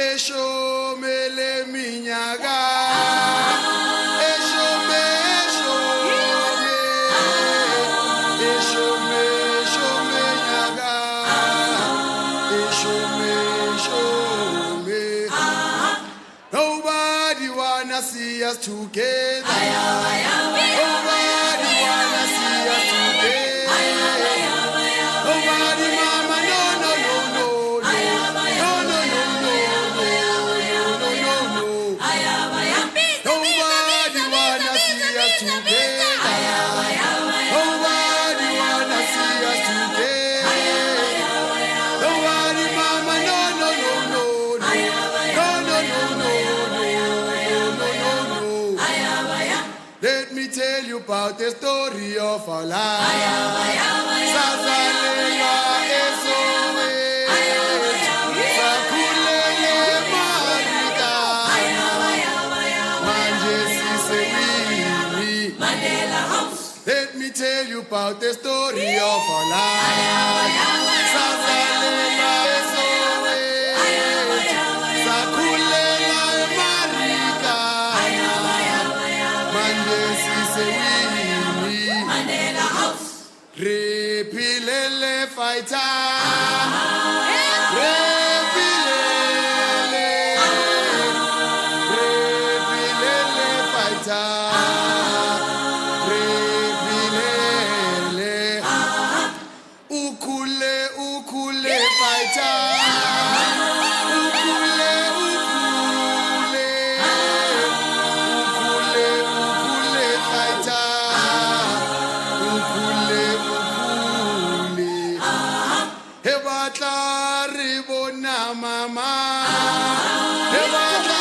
Eshome le minyaga. Nobody wanna see us together. Nobody wanna see us together. Nobody, mama, no, no, no, no, no, no, no, no, no, no, no, no. Nobody wanna see us together. Nobody wanna see us together. Nobody, mama, no, no, no, no, no, no, no, no, no, no. Let me tell you about the story of our life. Sazalela esowe, sakulele marika, manje sisewini. Let me tell you about the story of our life. Sazalela esowe, sakulela marika, manje sisewini. Repilele fighter. Repilele fighter. Repilele. Ukule fighter. Ukule fighter. Hebatla ribona mama. Hebatla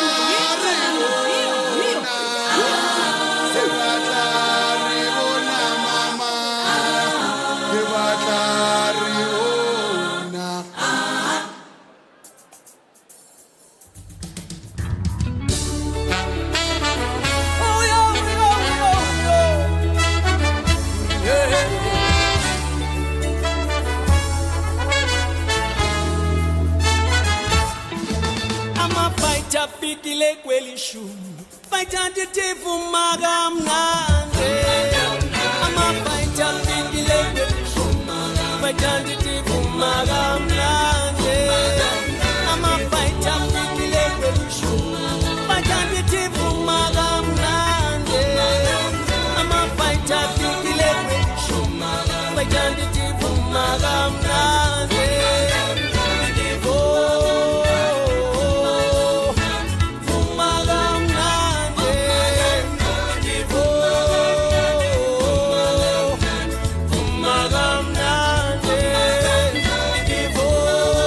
ribona. Hebatla ribona mama. Hebatla ribona. Oh yo, yo, yo, yo. Yeah. Fikile kwelishu Fighter titifu magamnande Ama fighter fikile kwelishu Fighter titifu magamnande Ama fighter fikile kwelishu Fighter titifu magamnande Ama fighter fikile kwelishu Fighter titifu magamnande Oh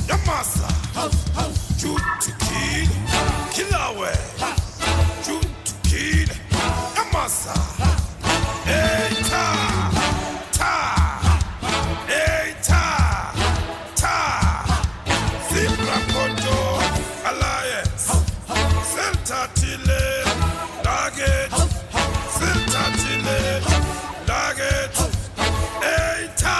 Yamasa, shoot to kill, kill away, shoot to kill, Yamasa, hey ta, hey ta, Zebra Koto, Alliance, Celta Chile, Target, Celta Chile, Target, hey ta.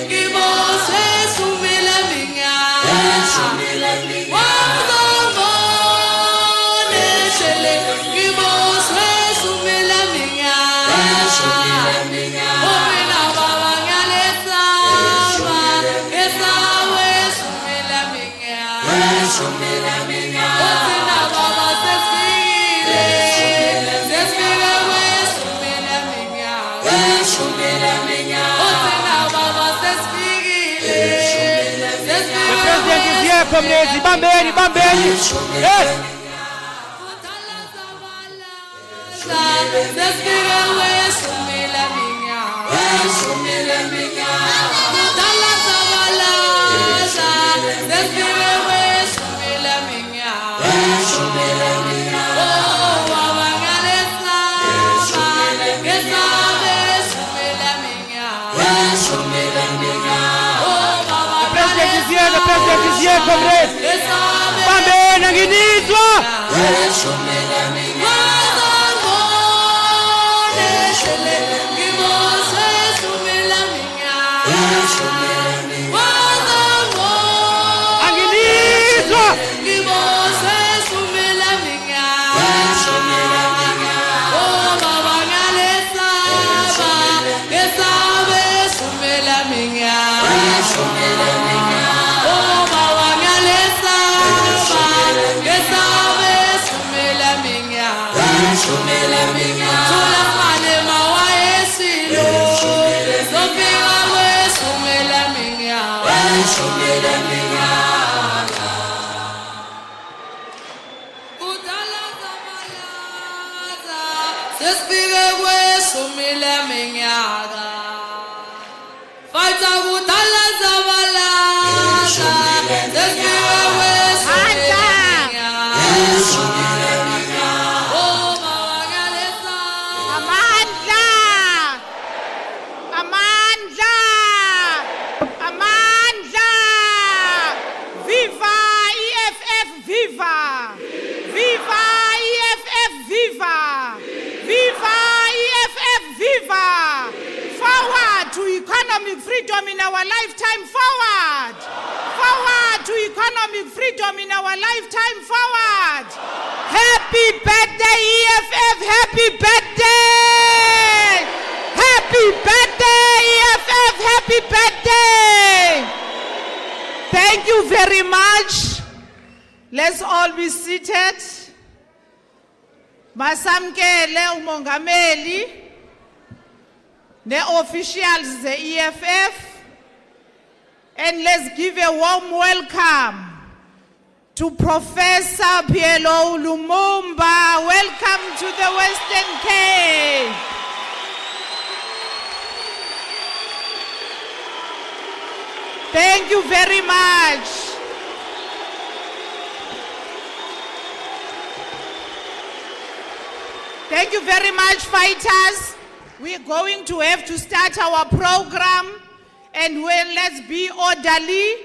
Give comrades, bambeni, bambeni. Yes. The president is here, comrades. Bambeni, nginizwa. Freedom in our lifetime, forward! Forward to economic freedom in our lifetime, forward! Happy birthday, EFF! Happy birthday! Happy birthday, EFF! Happy birthday! Thank you very much. Let's all be seated. Masamkele umongameli. The officials, the EFF, and let's give a warm welcome to Professor P.L.O Lumumba. Welcome to the Western Cape. Thank you very much. Thank you very much, fighters. We're going to have to start our program, and let's be orderly,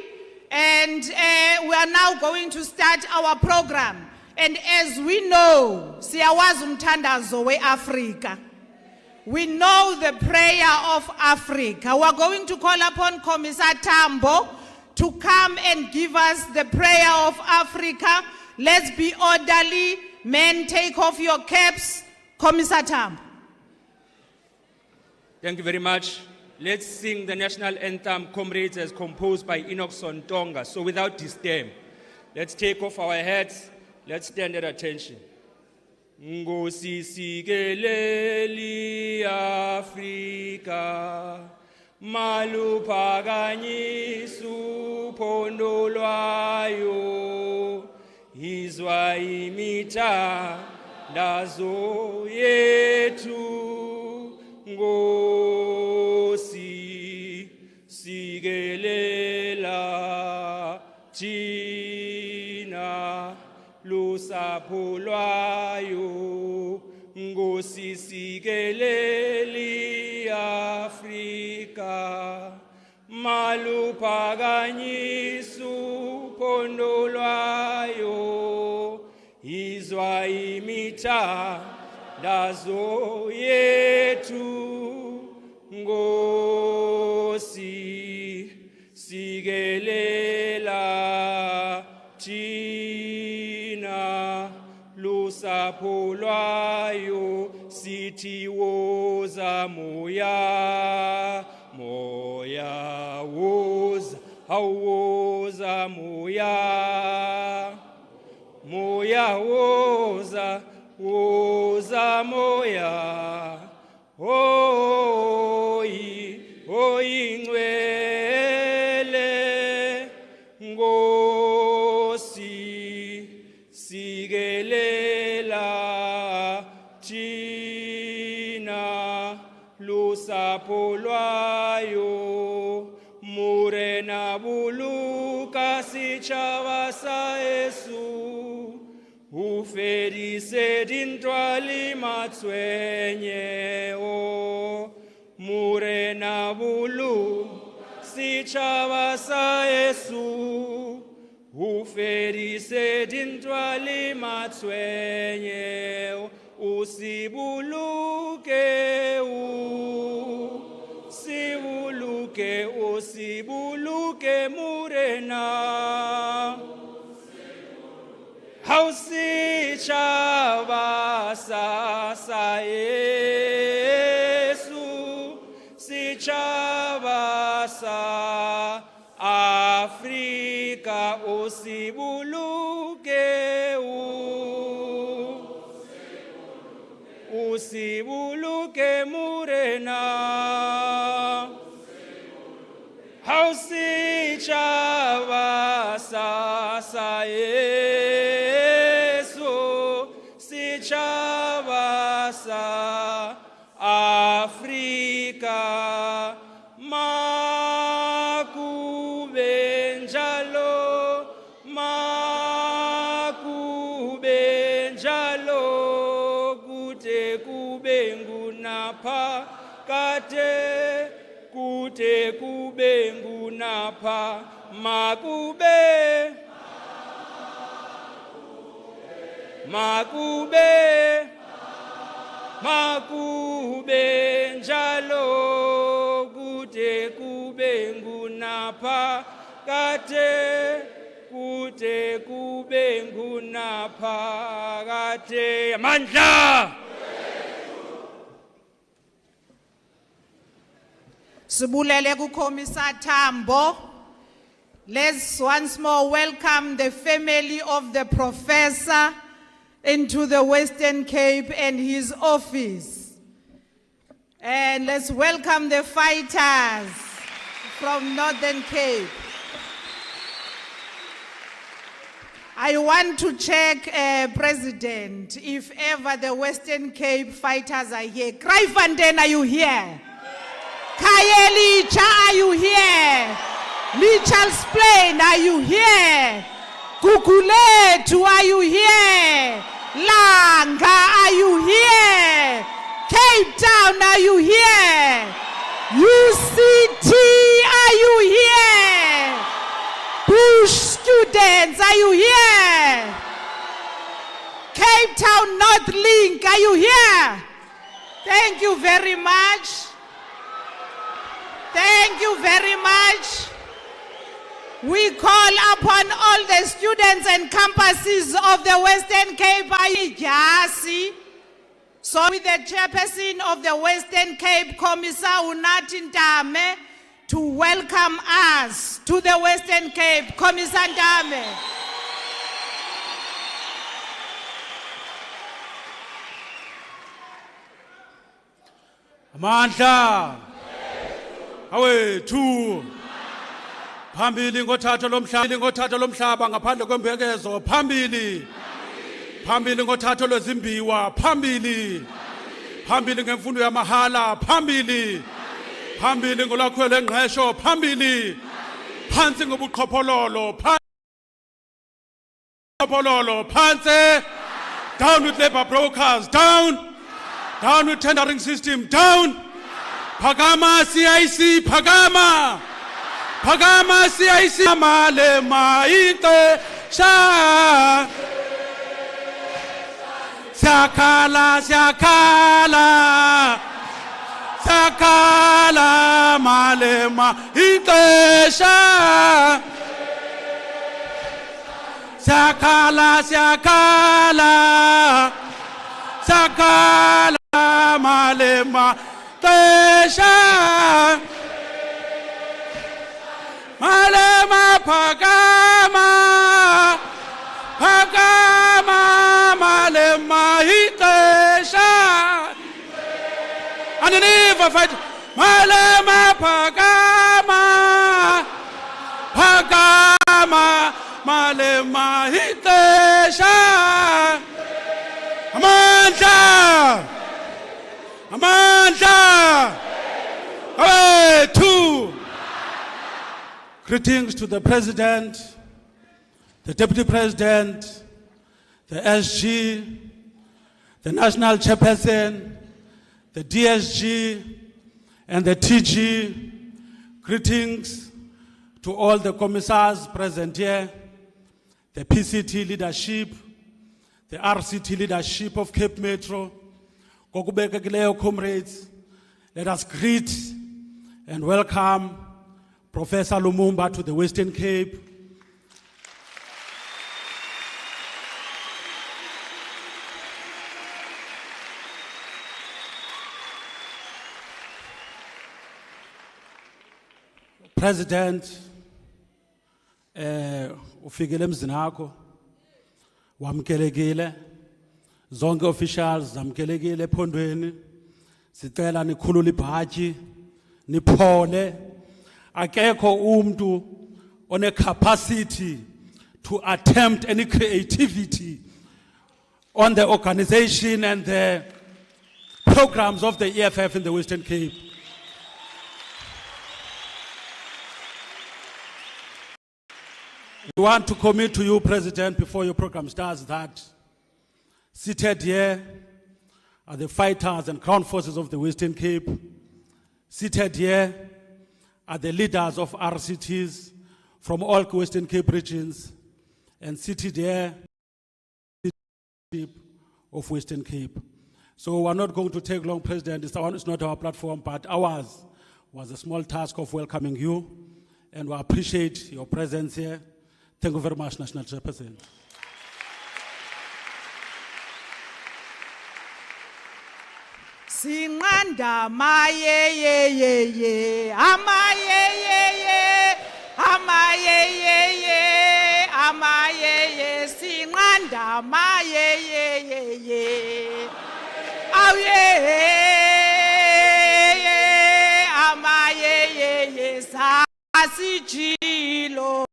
and we are now going to start our program. And as we know, siyawazi umthandazo we-Africa. We know the prayer of Africa. We are going to call upon Commissar Tambo to come and give us the prayer of Africa. Let's be orderly. Men, take off your caps. Commissar Tambo. Thank you very much. Let's sing the national anthem, comrades, as composed by Enoch Sontonga. So without disdain, let's take off our hats. Let's stand at attention. Ngosi sikeleli Afrika, maluphakanyisu phondo lwayo, izwa imithandazo yethu. Ngosi sikelela thina lusapho lwayo, Ngosi sikeleli Afrika, maluphakanyisu phondo lwayo, izwa imithandazo yethu. Ngosi sikelela thina lusapho lwayo, sithi woza moya, moya woza, awuwoza moya, moya woza, woza moya, oyi ngcwele, ngosi polwayo murena buluka sichava sa Yesu ufedise dintwali matswenye o murena bulu sichava sa Yesu ufedise dintwali matswenye o usibuluke usibuluke murena hausichava sa Yesu sichava sa Afrika usibuluke murena hausichava sa Yesu sichava sa Afrika kute kube ngunapha makube njalo kute kube ngunapha kute kube ngunapha kate amandla. Sibulele kuKhomisa Tambo. Let's once more welcome the family of the professor into the Western Cape and his office. And let's welcome the fighters from Northern Cape. I want to check, President, if ever the Western Cape fighters are here. Kraaifontein, are you here? Khayelitsha, are you here? Mitchell's Plain, are you here? Gugulethu, are you here? Langa, are you here? Cape Town, are you here? UCT, are you here? Bush students, are you here? Cape Town North Link, are you here? Thank you very much. Thank you very much. We call upon all the students and campuses of the Western Cape. So with the chairperson of the Western Cape, Khomisa Unathi Ntame, to welcome us to the Western Cape. Khomisa Ntame. Amandla. Awethu. Phambili ngothatha lomhlaba ngaphandle kwembekezo. Phambili ngothatha lwezimbiwa. Phambili ngemfundo yamahala. Phambili ngolwakhwela engqesho. Phambili phansi ngobuqhophololo. Phansi. Down with labor brokers. Down with tendering system. Down. Phakama CIC. Phakama CIC. Malema ite sha. Sakala malema ite sha. Sakala malema tesha. Malema phakama malema itesha. Underneath fight. Malema phakama malema itesha. Amandla. Away, two. Greetings to the President, the Deputy President, the SG, the National Chairperson, the DSG, and the TG. Greetings to all the commissars present here, the PCT leadership, the RCT leadership of Cape Metro. Kokubekekileyo comrades, let us greet and welcome Professor Lumumba to the Western Cape. President, ufikile emzini akho, wamkelekile, zonke officials zamkelekile ephondweni, sicela nikhulule ibhatyi, niphole, akekho umuntu one capacity to attempt any creativity on the organization and the programs of the EFF in the Western Cape. We want to commit to you, President, before your program starts, that seated here are the fighters and ground forces of the Western Cape. Seated here are the leaders of RCTs from all Western Cape regions. And seated here is the leadership of Western Cape. So we're not going to take long, President. It's not our platform, but ours was a small task of welcoming you. And we appreciate your presence here. Thank you very much, National Chairperson. Sinqanda amayeyeye, amayeyeye, amayeyeye, amayeye, sinqanda amayeyeye, awuyeye, amayeyeye, sasijilo.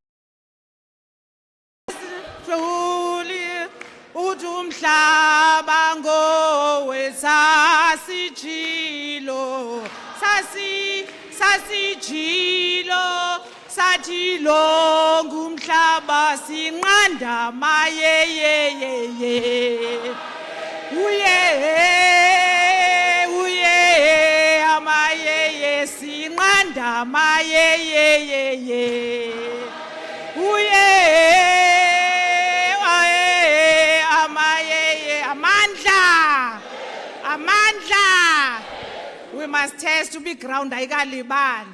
Udumhlaba ngowe sasijilo, sasijilo, satilo ngumhlaba sinqanda amayeyeye, uye amayeye sinqanda amayeyeye, uye Amandla, we must test to be ground ayikalibali.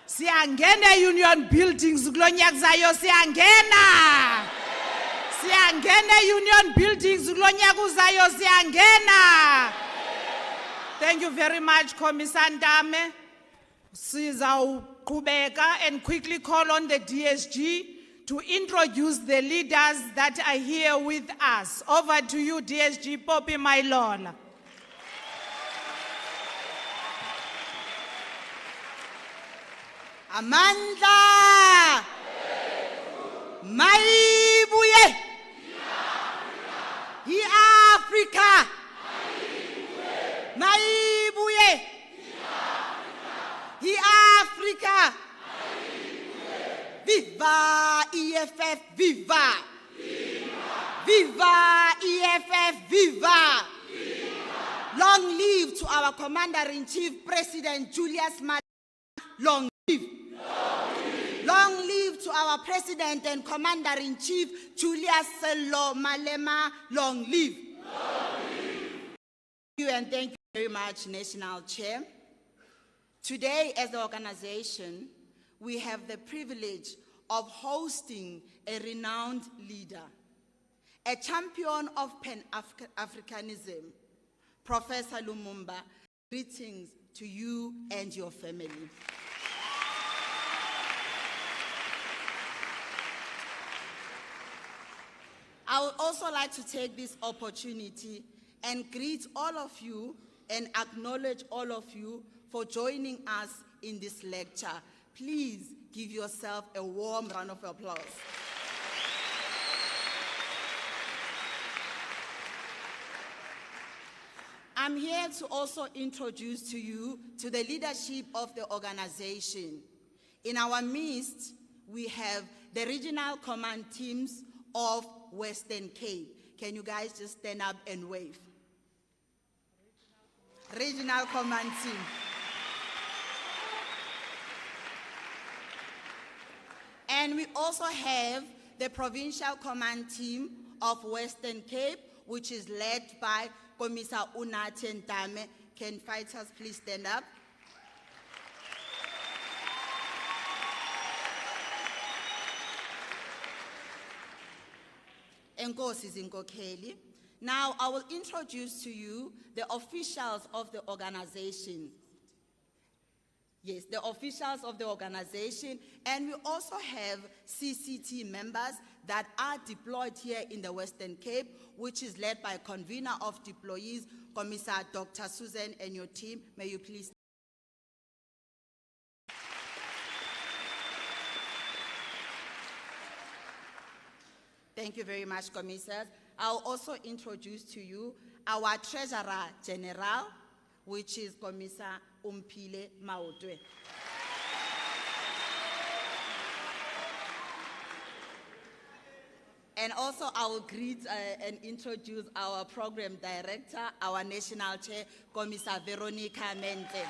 Siyangena union buildings kulonyaka zayo siyangena. Siyangena union buildings kulonyaka uzayo siyangena. Thank you very much, Commissar Ndame. Sizawuqhubeka and quickly call on the DSG to introduce the leaders that are here with us. Over to you, DSG Poppy Mailola. Amandla Mayibuye Africa Mayibuye Africa Viva EFF Viva Viva EFF Viva Long live to our Commander-in-Chief President Julius Malema. Long live. Long live to our President and Commander-in-Chief, Julius P.L.O Malema. Long live. Thank you and thank you very much, National Chair. Today, as the organization, we have the privilege of hosting a renowned leader, a champion of Pan-Africanism, Professor Lumumba. Greetings to you and your family. I would also like to take this opportunity and greet all of you and acknowledge all of you for joining us in this lecture. Please give yourself a warm round of applause. I'm here to also introduce to you to the leadership of the organization. In our midst, we have the regional command teams of Western Cape. Can you guys just stand up and wave? Regional command team. And we also have the provincial command team of Western Cape, which is led by Commissar Unate Ntame. Can fighters please stand up? Enkosi zinkokheli. Now I will introduce to you the officials of the organization. Yes, the officials of the organization, and we also have CCT members that are deployed here in the Western Cape, which is led by convener of deployees, Commissar Dr. Susan, and your team. May you please. Thank you very much, Commissars. I'll also introduce to you our Treasurer General, which is Commissar P.L.O Lumumba. And also I will greet and introduce our Program Director, our National Chair, Commissar Veronica Mente.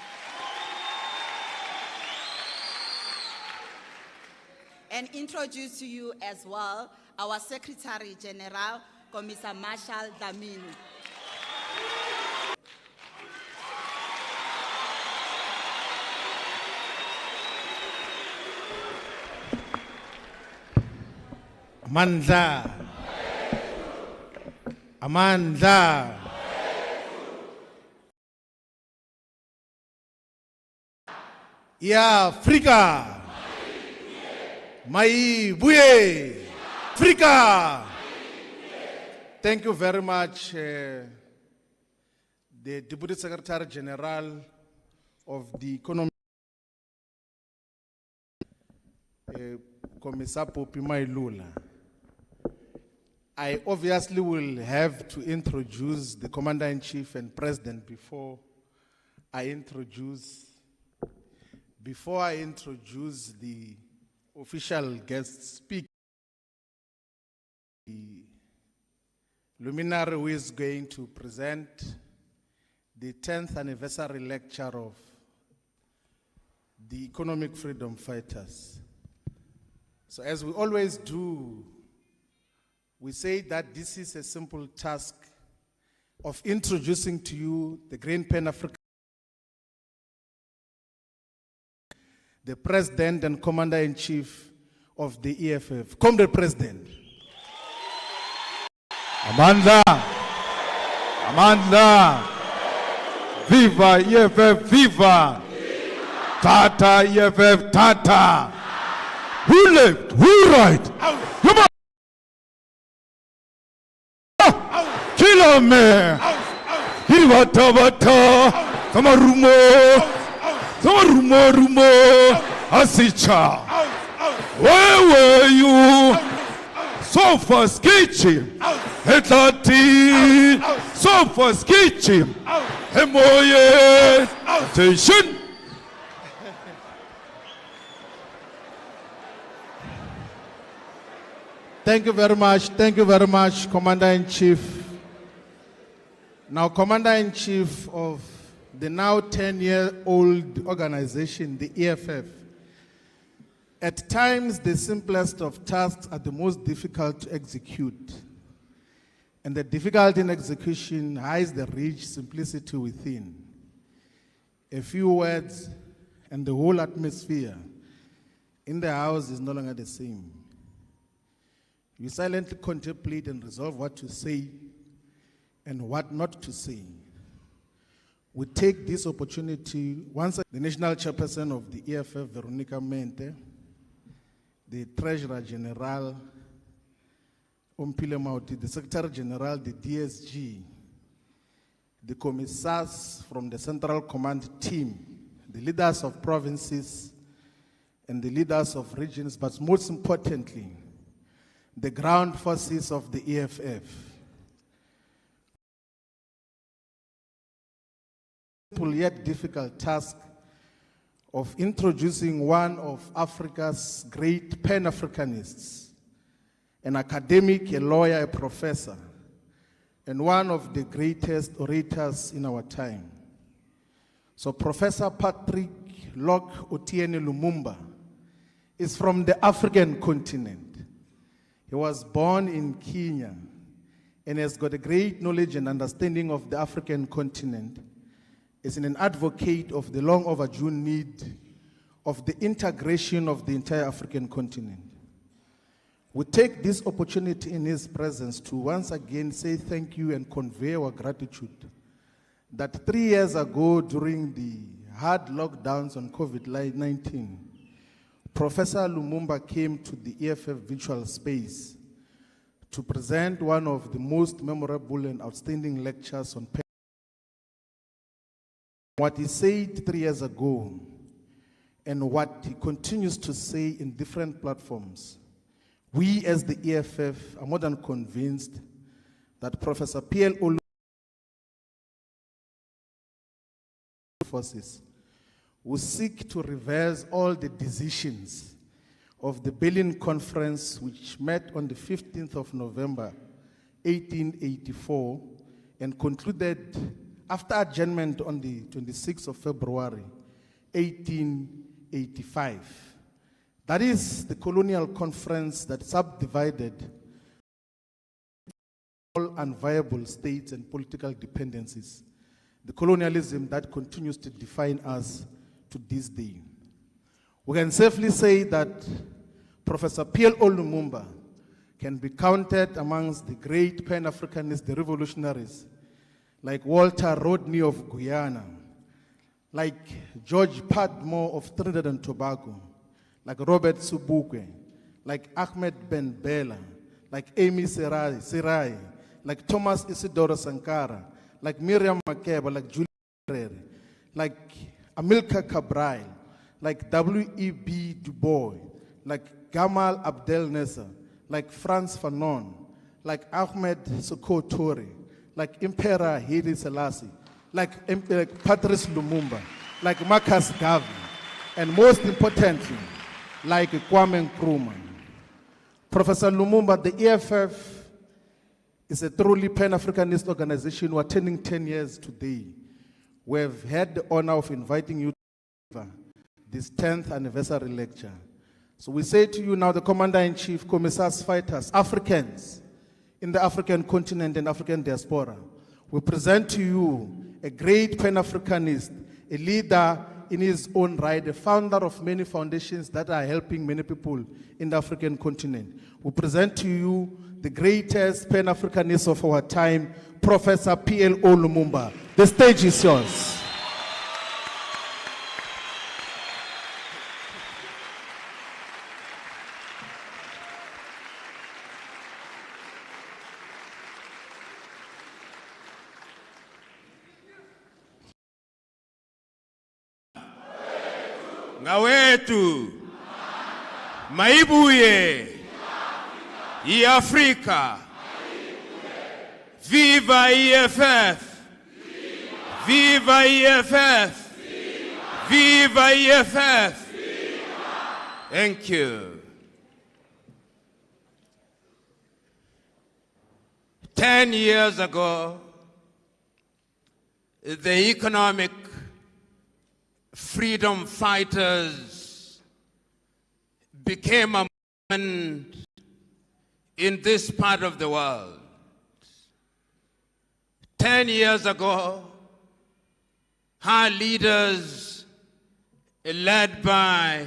And introduce to you as well our Secretary General, Commissar Marshall Damini. Amandla. Amandla. Ya Afrika. Maibuye. Afrika. Thank you very much, the Deputy Secretary General of the Economy, Commissar Popi Mailula. I obviously will have to introduce the Commander-in-Chief and President before I introduce the official guest speaker, the luminary who is going to present the 10th anniversary lecture of the Economic Freedom Fighters. So as we always do, we say that this is a simple task of introducing to you the Green Pan-African, the President and Commander-in-Chief of the EFF. Comrade President. Amandla. Amandla. Viva EFF, viva. Tata EFF, Tata. Who left? Who right? Come on. Kill him, man. Hirvata. Samarumo. Samarumo. Asicha. Where were you? Sofa's kitchen. Hetlati. Sofa's kitchen. Hemoye. Attention. Thank you very much, Commander-in-Chief. Now, Commander-in-Chief of the now 10-year-old organization, the EFF. At times, the simplest of tasks are the most difficult to execute. And the difficulty in execution hides the rich simplicity within. A few words and the whole atmosphere in the house is no longer the same. You silently contemplate and resolve what to say and what not to say. We take this opportunity, once the National Chairperson of the EFF, Veronica Mente, the Treasurer General, P.L.O Lumumba, the Secretary General, the DSG, the commissars from the Central Command team, the leaders of provinces, and the leaders of regions, but most importantly, the ground forces of the EFF. yet difficult task of introducing one of Africa's great Pan-Africanists, an academic, a lawyer, a professor, and one of the greatest orators in our time. So Professor Patrick Lok Otiene Lumumba is from the African continent. He was born in Kenya and has got a great knowledge and understanding of the African continent. Is an advocate of the long overdue need of the integration of the entire African continent. We take this opportunity in his presence to once again say thank you and convey our gratitude that 3 years ago during the hard lockdowns on COVID-19, Professor Lumumba came to the EFF virtual space to present one of the most memorable and outstanding lectures on what he said 3 years ago and what he continues to say in different platforms. We as the EFF are more than convinced that Professor P.L.O forces will seek to reverse all the decisions of the Berlin Conference, which met on the 15th of November, 1884, and concluded after adjournment on the 26th of February, 1885. That is the colonial conference that subdivided all unviable states and political dependencies, the colonialism that continues to define us to this day. We can safely say that Professor P.L.O Lumumba can be counted amongst the great Pan-Africanists, the revolutionaries, like Walter Rodney of Guyana, like George Padmore of Trinidad and Tobago, like Robert Sobukwe, like Ahmed Ben Bella, like Amy Serai, like Thomas Isidoro Sankara, like Miriam Makeba, like Julie Nyerere, like Amilcar Cabral, like W.E.B. Du Bois, like Gamal Abdel Nasser, like Frantz Fanon, like Ahmed Sékou Touré, like Emperor Haile Selassie, like Patrice Lumumba, like Marcus Garvey, and most importantly, like Kwame Nkrumah. Professor Lumumba, the EFF is a truly Pan-Africanist organization. We're turning 10 years today. We have had the honor of inviting you to this 10th anniversary lecture. So we say to you now, the Commander-in-Chief, Commissars, Fighters, Africans in the African continent and African diaspora, we present to you a great Pan-Africanist, a leader in his own right, a founder of many foundations that are helping many people in the African continent. We present to you the greatest Pan-Africanist of our time, Professor P.L.O Lumumba. The stage is yours. Ngawetu maibuye Afrika. Viva EFF! Viva EFF! Viva EFF! Thank you. 10 years ago, the economic freedom fighters became a movement in this part of the world. 10 years ago, our leaders, led by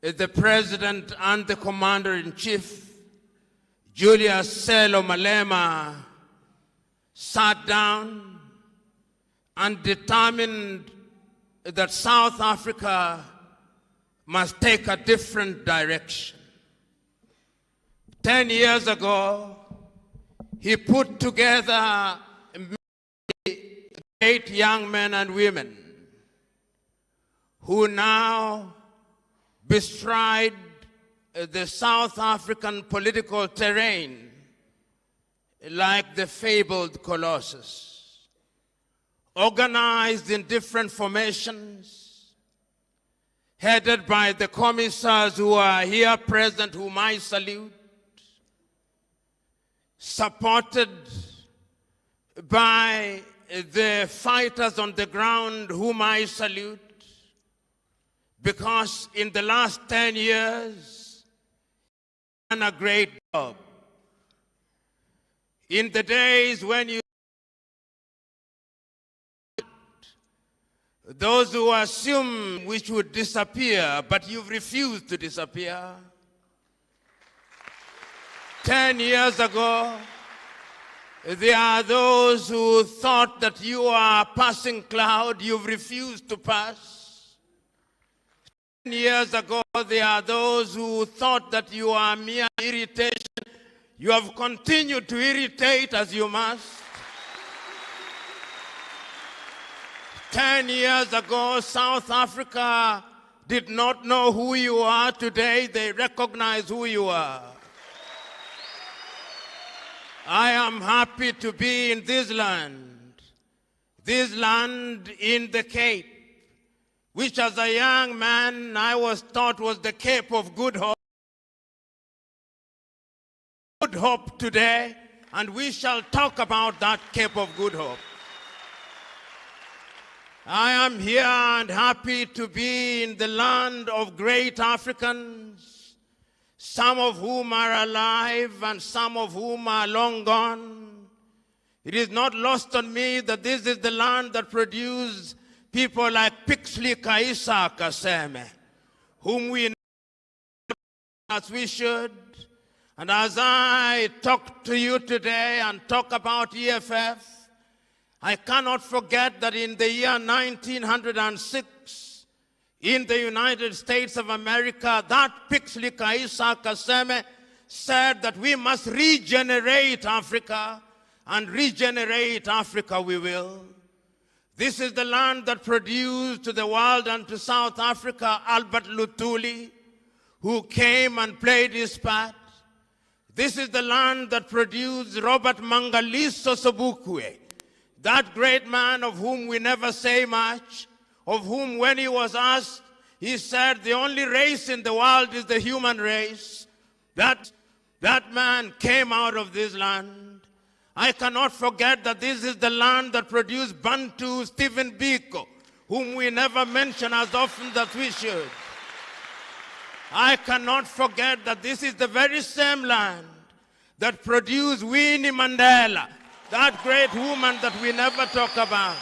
the President and the Commander-in-Chief, Julius Selo Malema, sat down and determined that South Africa must take a different direction. 10 years ago, he put together many great young men and women who now bestride the South African political terrain like the fabled Colossus. organized in different formations, headed by the commissars who are here present, whom I salute, supported by the fighters on the ground, whom I salute, because in the last 10 years, done a great job. In the days when you those who assume we should disappear, but you've refused to disappear. 10 years ago, there are those who thought that you are a passing cloud, you've refused to pass. 10 years ago, there are those who thought that you are mere irritation. You have continued to irritate as you must. 10 years ago, South Africa did not know who you are. Today, they recognize who you are. I am happy to be in this land in the Cape, which as a young man I was taught was the Cape of Good Hope. Good Hope today, and we shall talk about that Cape of Good Hope. I am here and happy to be in the land of great Africans, some of whom are alive and some of whom are long gone. It is not lost on me that this is the land that produced people like P.L.O Lumumba, whom we know as we should. And as I talk to you today and talk about EFF, I cannot forget that in the year 1906, in the United States of America, that P.L.O Lumumba said that we must regenerate Africa, and regenerate Africa we will. This is the land that produced to the world and to South Africa Albert Luthuli, who came and played his part. This is the land that produced Robert Mangaliso Sobukwe, that great man of whom we never say much, of whom when he was asked, he said the only race in the world is the human race. That man came out of this land. I cannot forget that this is the land that produced Bantu Stephen Biko, whom we never mention as often as we should. I cannot forget that this is the very same land that produced Winnie Mandela, that great woman that we never talk about.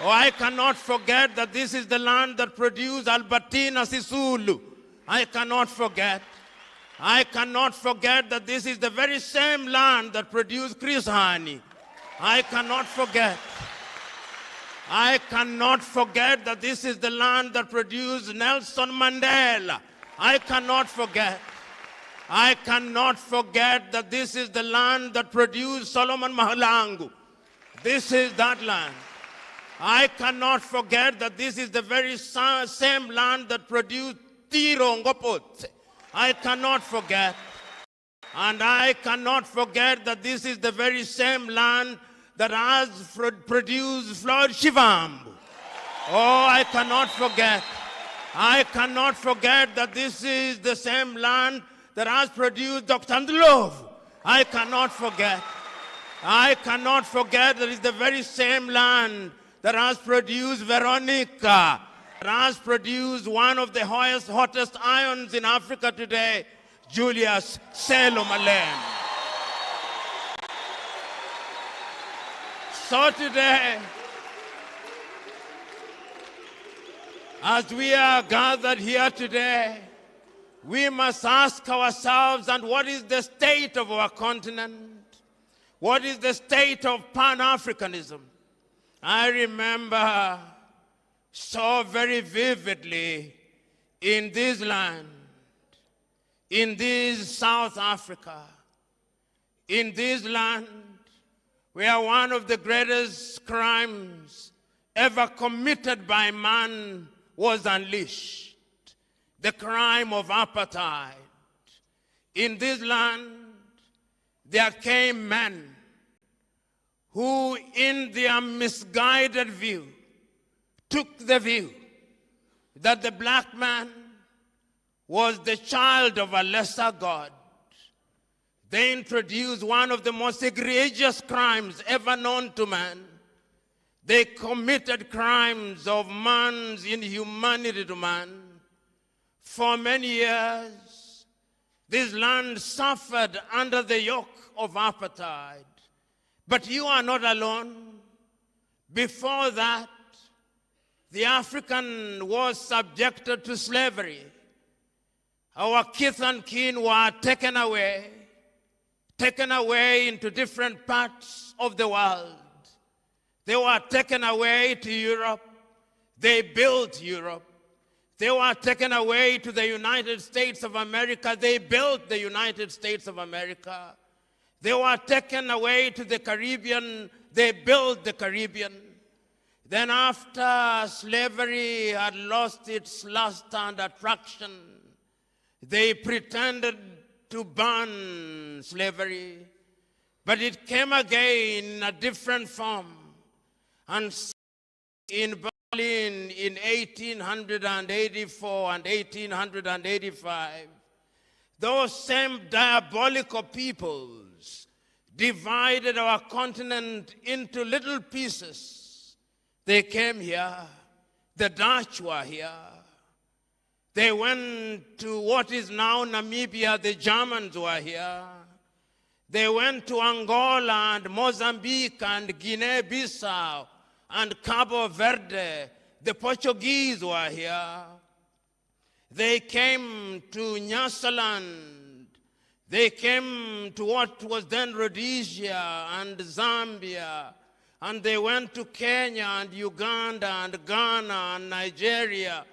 Oh, I cannot forget that this is the land that produced Albertina Sisulu. I cannot forget. I cannot forget that this is the very same land that produced Chris Hani. I cannot forget. I cannot forget that this is the land that produced Nelson Mandela. I cannot forget. I cannot forget that this is the land that produced Solomon Mahlangu. This is that land. I cannot forget that this is the very same land that produced Tiro Ngopotse. I cannot forget. And I cannot forget that this is the very same land that has produced Floyd Shivambu. Oh, I cannot forget. I cannot forget that this is the same land that has produced Dr. Ndlovu. I cannot forget. I cannot forget that it's the very same land that has produced Veronica, that has produced one of the hottest irons in Africa today, Julius Selo Malema. So today, as we are gathered here today, we must ask ourselves, and what is the state of our continent? What is the state of Pan-Africanism? I remember so very vividly in this land, in this South Africa, in this land where one of the greatest crimes ever committed by man was unleashed. The crime of apartheid. In this land, there came men who in their misguided view took the view that the black man was the child of a lesser God. They introduced one of the most egregious crimes ever known to man. They committed crimes of man's inhumanity to man. For many years, this land suffered under the yoke of apartheid. But you are not alone. Before that, the African was subjected to slavery. Our kith and kin were taken away into different parts of the world. They were taken away to Europe. They built Europe. They were taken away to the United States of America. They built the United States of America. They were taken away to the Caribbean. They built the Caribbean. Then after slavery had lost its lust and attraction, they pretended to ban slavery, but it came again in a different form. And in Berlin in 1884 and 1885, those same diabolical peoples divided our continent into little pieces. They came here. The Dutch were here. They went to what is now Namibia. The Germans were here. They went to Angola and Mozambique and Guinea-Bissau and Cabo Verde. The Portuguese were here. They came to Nyasaland. They came to what was then Rhodesia and Zambia. And they went to Kenya and Uganda and Ghana and Nigeria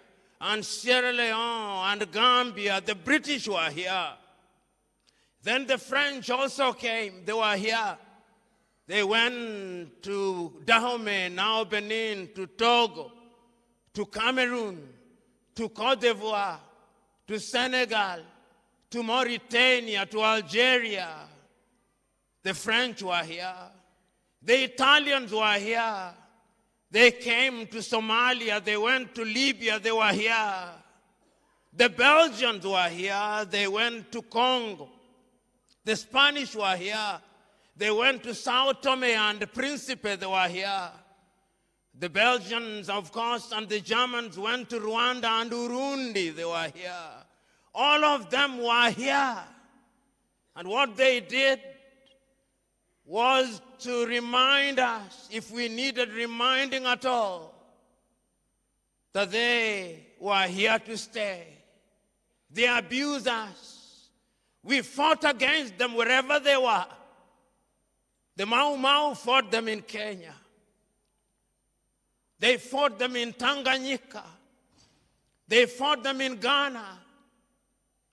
and Sierra Leone and Gambia. The British were here. Then the French also came. They were here. They went to Dahomey, now Benin, to Togo, to Cameroon, to Cote d'Ivoire, to Senegal, to Mauritania, to Algeria. The French were here. The Italians were here. They came to Somalia. They went to Libya. They were here. The Belgians were here. They went to Congo. The Spanish were here. They went to Sao Tome and Principe. They were here. The Belgians, of course, and the Germans went to Rwanda and Urundi. They were here. All of them were here. And what they did was to remind us, if we needed reminding at all, that they were here to stay. They abused us. We fought against them wherever they were. The Mau Mau fought them in Kenya. They fought them in Tanganyika. They fought them in Ghana.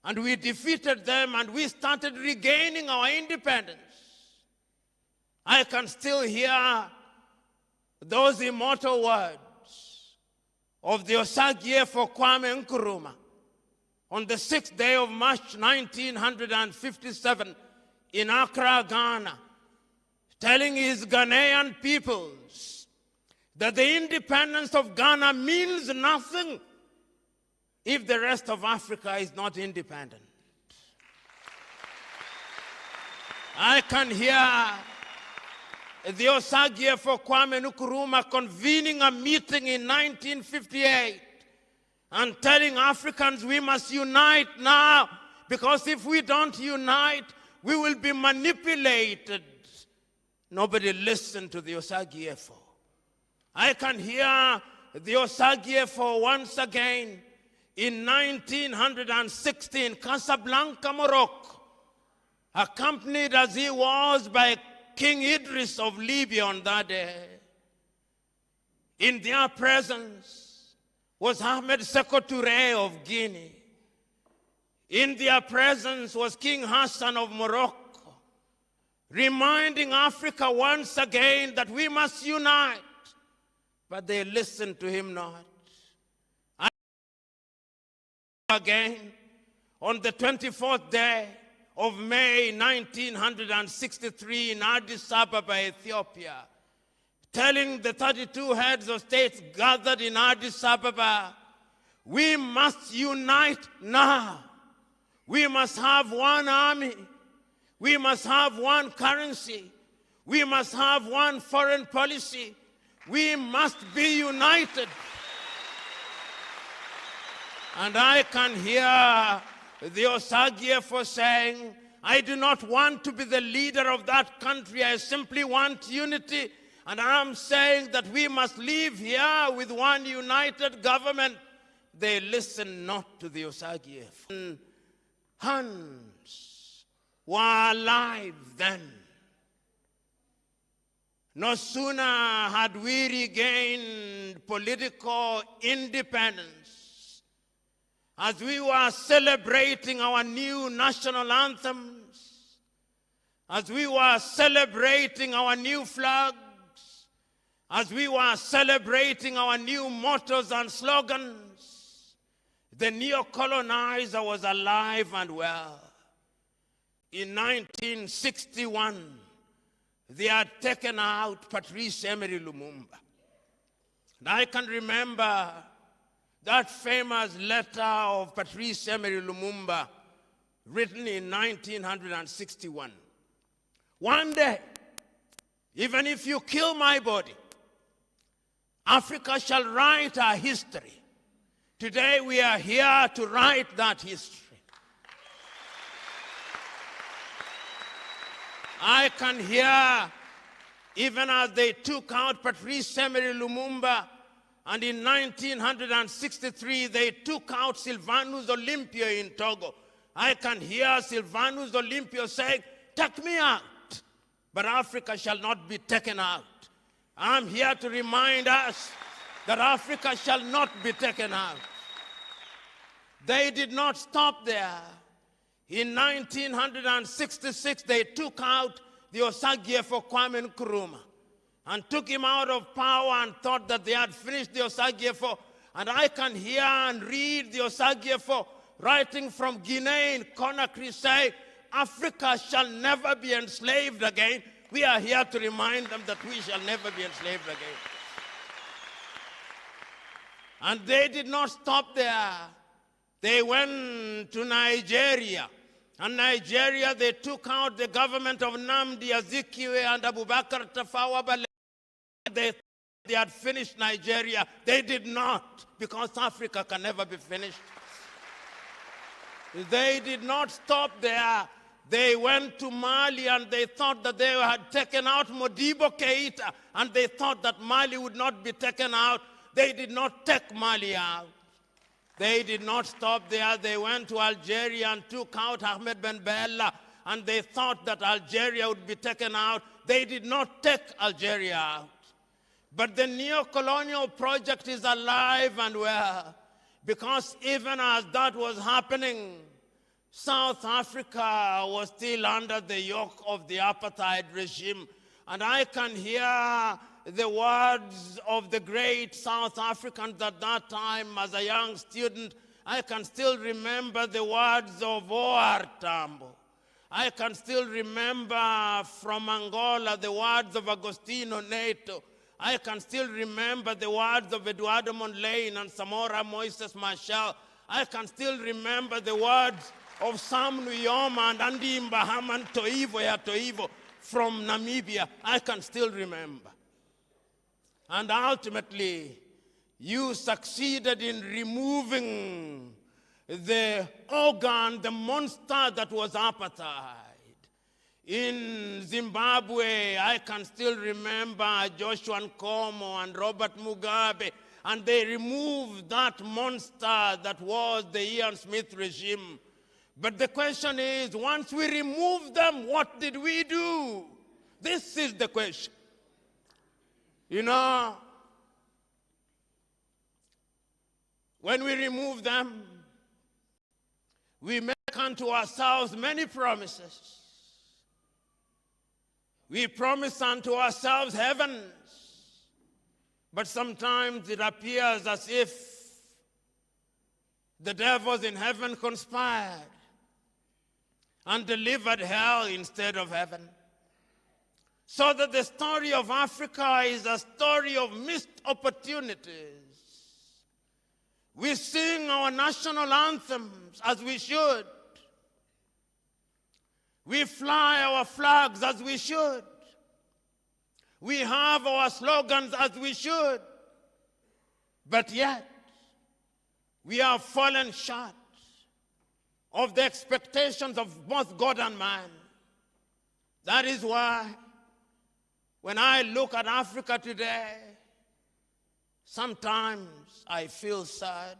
And we defeated them and we started regaining our independence. I can still hear those immortal words of the Osagyefo Kwame Nkrumah on the 6th day of March 1957 in Accra, Ghana, telling his Ghanaian peoples that the independence of Ghana means nothing if the rest of Africa is not independent. I can hear the Osagyefo Kwame Nkrumah convening a meeting in 1958 and telling Africans we must unite now, because if we don't unite, we will be manipulated. Nobody listened to the Osagyefo. I can hear the Osagyefo once again in 1960 in Casablanca, Morocco, accompanied as he was by King Idris of Libya on that day. In their presence was Ahmed Sékou Touré of Guinea. In their presence was King Hassan of Morocco, reminding Africa once again that we must unite. But they listened to him not. Again, on the 24th day of May 1963 in Addis Ababa, Ethiopia, telling the 32 heads of states gathered in Addis Ababa, we must unite now. We must have one army. We must have one currency. We must have one foreign policy. We must be united. And I can hear the Osagyefo saying, I do not want to be the leader of that country. I simply want unity. And I'm saying that we must live here with one united government. They listen not to the Osagyefo. Hands were alive then. No sooner had we regained political independence, as we were celebrating our new national anthems, as we were celebrating our new flags, as we were celebrating our new mottos and slogans, the neo-colonizer was alive and well. In 1961, they had taken out Patrice Emery Lumumba. And I can remember that famous letter of Patrice Emery Lumumba written in 1961. One day, even if you kill my body, Africa shall write our history. Today we are here to write that history. I can hear, even as they took out Patrice Emery Lumumba, and in 1963 they took out Sylvanus Olympio in Togo. I can hear Sylvanus Olympio saying, take me out, but Africa shall not be taken out. I'm here to remind us that Africa shall not be taken out. They did not stop there. In 1966, they took out the Osagyefo Kwame Nkrumah and took him out of power and thought that they had finished the Osagyefo. And I can hear and read the Osagyefo writing from Guinea in Conakry say, Africa shall never be enslaved again. We are here to remind them that we shall never be enslaved again. And they did not stop there. They went to Nigeria. And Nigeria, they took out the government of Nnamdi Azikiwe and Abubakar Tafawa Balewa. They had finished Nigeria. They did not, because Africa can never be finished. They did not stop there. They went to Mali and they thought that they had taken out Modibo Keita, and they thought that Mali would not be taken out. They did not take Mali out. They did not stop there. They went to Algeria and took out Ahmed Ben Bella, and they thought that Algeria would be taken out. They did not take Algeria out. But the neo-colonial project is alive and well, because even as that was happening, South Africa was still under the yoke of the apartheid regime. And I can hear the words of the great South Africans at that time as a young student. I can still remember the words of O.R. Tambo. I can still remember from Angola the words of Agostinho Neto. I can still remember the words of Eduardo Mondlane and Samora Moises Machel. I can still remember the words of Sam Nujoma and Andy Mbahaman Toivo ya Toivo from Namibia. I can still remember. And ultimately, you succeeded in removing the organ, the monster that was apartheid. In Zimbabwe, I can still remember Joshua Nkomo and Robert Mugabe, and they removed that monster that was the Ian Smith regime. But the question is, once we removed them, what did we do? This is the question. You know, when we remove them, we make unto ourselves many promises. We promise unto ourselves heavens, but sometimes it appears as if the devils in heaven conspired. and delivered hell instead of heaven. So that the story of Africa is a story of missed opportunities. We sing our national anthems as we should. We fly our flags as we should. We have our slogans as we should. But yet, we have fallen short of the expectations of both God and man. That is why, when I look at Africa today, sometimes I feel sad.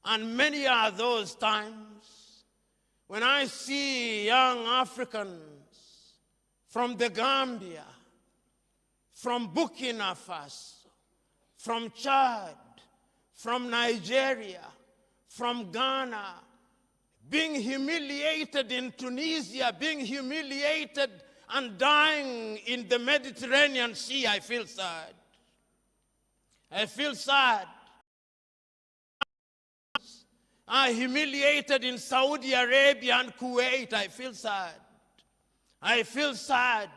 And many are those times when I see young Africans from the Gambia, from Burkina Faso, from Chad, from Nigeria, from Ghana, being humiliated in Tunisia, being humiliated and dying in the Mediterranean Sea. I feel sad. I feel sad. Are humiliated in Saudi Arabia and Kuwait. I feel sad. I feel sad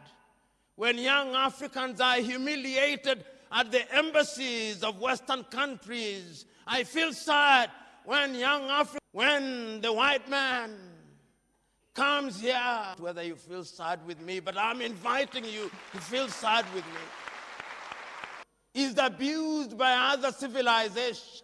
when young Africans are humiliated at the embassies of Western countries. I feel sad when when the white man comes here. Whether you feel sad with me, but I'm inviting you to feel sad with me. Is abused by other civilizations.